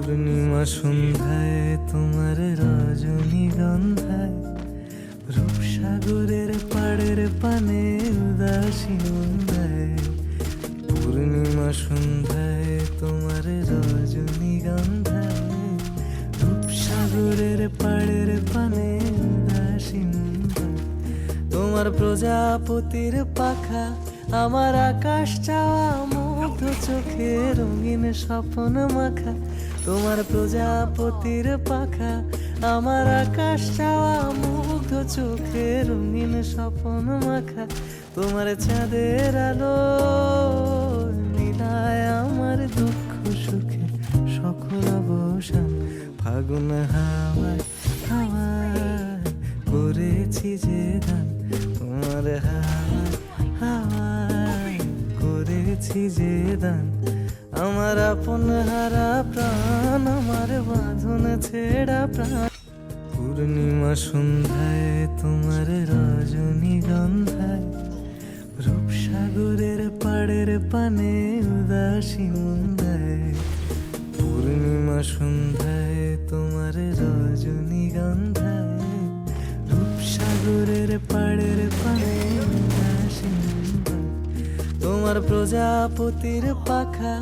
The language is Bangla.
পূর্ণিমা সন্ধ্যায় তোমার রজনীগন্ধায় রূপসাগরের পাড়ের পানে উদাসী মন্দায়। পূর্ণিমা সন্ধ্যায় তোমার রজনীগন্ধায় রূপসাগরের পাড়ের পানে উদাসী মন্দায়। তোমার প্রজাপতির পাখা আমার আকাশ চাওয়া মুগ্ধ চোখে রঙিন স্বপ্ন মাখা। তোমার প্রজাপতির পাখা আমার আকাশ চাওয়া মুগ্ধ চোখে রঙিন স্বপ্ন মাখা। তোমার চাঁদের আলো নীলায় আমার দুঃখ সুখে সকল অবসান। ফাগুন হাওয়ায় হাওয়ায় করেছি যে দান, তোমার হাওয়ায় হাওয়ায় করেছি যে দান। আমার আপন হারা প্রাণ, আমার বাঁধন ছেঁড়া প্রাণ। পূর্ণিমা সন্ধ্যায় তোমার রজনীগন্ধায় রূপসাগরের পাড়ের পানে উদাসী মন্দায়। পূর্ণিমা সন্ধ্যায় তোমার রজনীগন্ধায় রূপসাগরের পাড়ের পানে উদাসী মন্দায়। তোমার প্রজাপতির পাখা